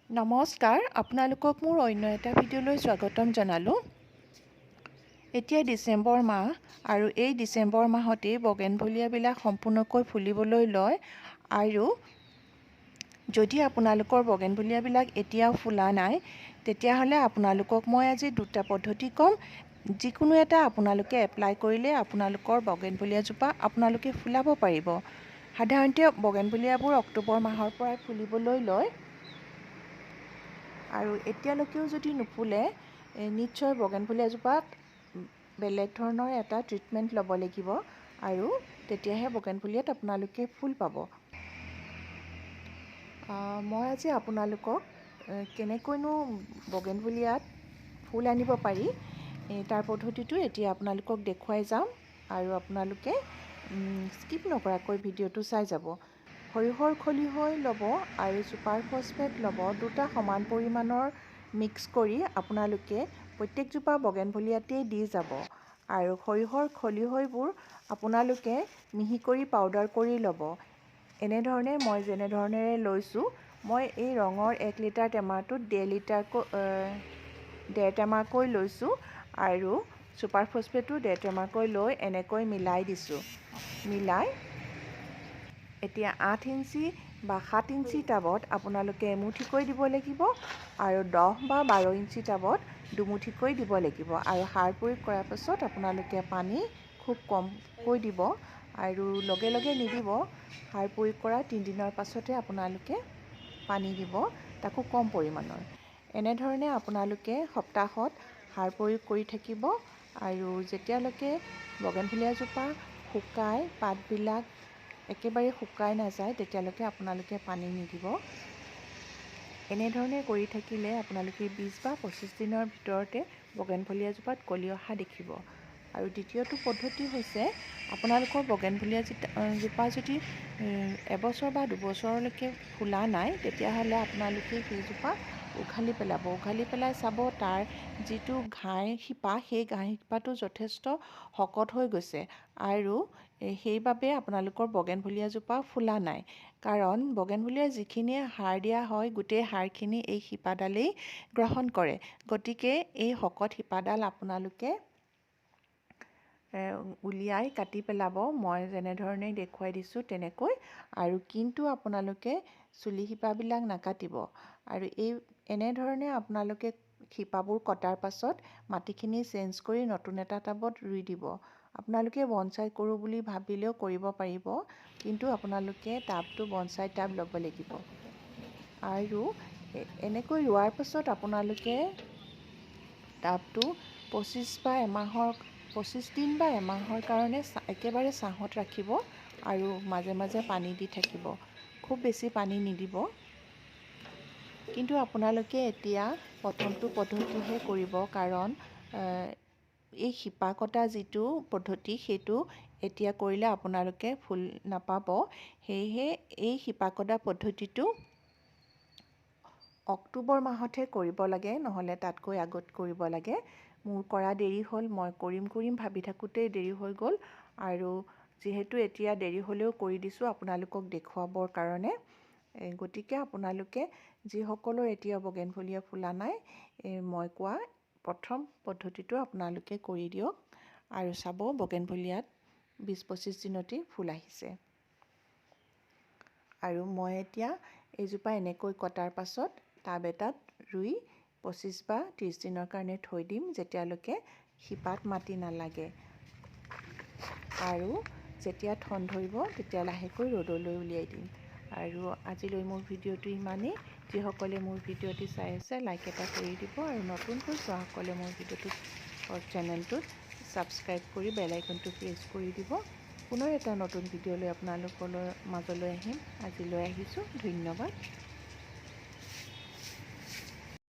নমস্কাৰ, আপোনালোকক মোৰ অন্য এটা ভিডিঅ'লৈ স্বাগতম জনালোঁ। এতিয়া ডিচেম্বৰ মাহ আৰু এই ডিচেম্বৰ মাহতেই বগেনভেলিয়াবিলাক সম্পূৰ্ণকৈ ফুলিবলৈ লয় আৰু যদি আপোনালোকৰ বগেনভেলিয়াবিলাক এতিয়াও ফুলা নাই তেতিয়াহ'লে আপোনালোকক মই আজি দুটা পদ্ধতি ক'ম। যিকোনো এটা আপোনালোকে এপ্লাই কৰিলে আপোনালোকৰ বগেনভেলিয়াজোপা আপোনালোকে ফুলাব পাৰিব। সাধাৰণতে বগেনভেলিয়াবোৰ অক্টোবৰ মাহৰ পৰাই ফুলিবলৈ লয় আৰু এতিয়ালৈকেও যদি নুফুলে নিশ্চয় বগেনভেলিয়াজোপাত বেলেগ ধৰণৰ এটা ট্ৰিটমেণ্ট ল'ব লাগিব আৰু তেতিয়াহে বগেনভেলিয়াত আপোনালোকে ফুল পাব। মই আজি আপোনালোকক কেনেকৈনো বগেনভেলিয়াত ফুল আনিব পাৰি তাৰ পদ্ধতিটো এতিয়া আপোনালোকক দেখুৱাই যাম আৰু আপোনালোকে স্কিপ নকৰাকৈ ভিডিঅ'টো চাই যাব। সৰিয়হৰ খলিহৈ ল'ব আৰু ছুপাৰ ফছফেট ল'ব। দুটা সমান পৰিমাণৰ মিক্স কৰি আপোনালোকে প্ৰত্যেকজোপা বগেনভেলিয়াতেই দি যাব আৰু সৰিয়হৰ খলিহৈবোৰ আপোনালোকে মিহি কৰি পাউডাৰ কৰি ল'ব। এনেধৰণে মই যেনেধৰণেৰে লৈছোঁ, মই এই ৰঙৰ 1 লিটাৰ টেমাটোত 1.5 টেমাকৈ লৈছোঁ আৰু ছুপাৰ ফছফেটো 1.5 টেমাকৈ লৈ এনেকৈ মিলাই দিছোঁ। মিলাই এতিয়া 8 ইঞ্চি বা 7 ইঞ্চি টাবত আপোনালোকে এমুঠিকৈ দিব লাগিব আৰু 10 বা 12 ইঞ্চি টাবত দুমুঠিকৈ দিব লাগিব আৰু সাৰ প্ৰয়োগ কৰাৰ পাছত আপোনালোকে পানী খুব কমকৈ দিব আৰু লগে লগে নিদিব। সাৰ প্ৰয়োগ কৰা 3 দিনৰ পাছতে আপোনালোকে পানী দিব, তাকো কম পৰিমাণৰ। এনেধৰণে আপোনালোকে সপ্তাহত সাৰ প্ৰয়োগ কৰি থাকিব আৰু যেতিয়ালৈকে বগেনভেলিয়াজোপা শুকাই পাতবিলাক একেবাৰে শুকাই নাযায় তেতিয়ালৈকে আপোনালোকে পানী নিদিব। এনেধৰণে কৰি থাকিলে আপোনালোকে 20 বা 25 দিনৰ ভিতৰতে বগেনভেলিয়াজোপাত কলি অহা দেখিব। আৰু দ্বিতীয়টো পদ্ধতি হৈছে আপোনালোকৰ বগেনভেলিয়াজোপা যদি এবছৰ বা দুবছৰলৈকে ফুলা নাই তেতিয়াহ'লে আপোনালোকে সেইজোপা উঘালি পেলাব। উঘালি পেলাই চাব তাৰ যিটো ঘাই শিপা সেই ঘাই শিপাটো যথেষ্ট শকত হৈ গৈছে আৰু সেইবাবে আপোনালোকৰ বগেনভেলিয়াজোপা ফুলা নাই। কাৰণ বগেনভেলিয়াৰ যিখিনিয়ে সাৰ দিয়া হয় গোটেই সাৰখিনি এই শিপাডালেই গ্ৰহণ কৰে। গতিকে এই শকত শিপাডাল আপোনালোকে উলিয়াই কাটি পেলাব, মই যেনেধৰণে দেখুৱাই দিছোঁ তেনেকৈ। আৰু কিন্তু আপোনালোকে চুলি শিপাবিলাক নাকাটিব আৰু এনেধৰণে আপোনালোকে শিপাবোৰ কটাৰ পাছত মাটিখিনি চেঞ্জ কৰি নতুন এটা টাবত ৰুই দিব। আপোনালোকে বনচাই কৰোঁ বুলি ভাবিলেও কৰিব পাৰিব, কিন্তু আপোনালোকে টাবটো বনচাই টাব ল'ব লাগিব। আৰু এনেকৈ ৰোৱাৰ পাছত আপোনালোকে টাবটো 25 দিন বা এমাহৰ কাৰণে একেবাৰে ছাঁত ৰাখিব আৰু মাজে মাজে পানী দি থাকিব। খুব বেছি পানী নিদিব। কিন্তু আপোনালোকে এতিয়া প্ৰথমটো পদ্ধতিহে কৰিব, কাৰণ এই শিপা কটা যিটো পদ্ধতি সেইটো এতিয়া কৰিলে আপোনালোকে ফুল নাপাব। সেয়েহে এই শিপা কটা পদ্ধতিটো অক্টোবৰ মাহতহে কৰিব লাগে, নহ'লে তাতকৈ আগত কৰিব লাগে। মোৰ কৰা দেৰি হ'ল, মই কৰিম ভাবি থাকোঁতেই দেৰি হৈ গ'ল আৰু যিহেতু এতিয়া দেৰি হ'লেও কৰি দিছোঁ আপোনালোকক দেখুৱাবৰ কাৰণে। গতিকে আপোনালোকে যিসকলৰ এতিয়া বগেনভেলিয়া ফুলা নাই, মই কোৱা প্ৰথম পদ্ধতিটো আপোনালোকে কৰি দিয়ক আৰু চাব বগেনভেলিয়াত 20-25 দিনতেই ফুল আহিছে। আৰু মই এতিয়া এইজোপা এনেকৈ কটাৰ পাছত টাব এটাত ৰুই 25 বা 30 দিনৰ কাৰণে থৈ দিম, যেতিয়ালৈকে শিপাত মাটি নালাগে। আৰু যেতিয়া ঠন ধৰিব তেতিয়া লাহেকৈ ৰ'দলৈ উলিয়াই দিম। আৰু আজিলৈ মোৰ ভিডিঅ'টো ইমানেই। যিসকলে মোৰ ভিডিঅ'টি চাই আছে লাইক এটা কৰি দিব আৰু নতুনকৈ চোৱাসকলে মোৰ চেনেলটোত ছাবস্ক্ৰাইব কৰি বেল আইকনটো প্ৰেছ কৰি দিব। পুনৰ এটা নতুন ভিডিঅ' লৈ আপোনালোকৰ মাজলৈ আহিম। আজিলৈ আহিছোঁ, ধন্যবাদ।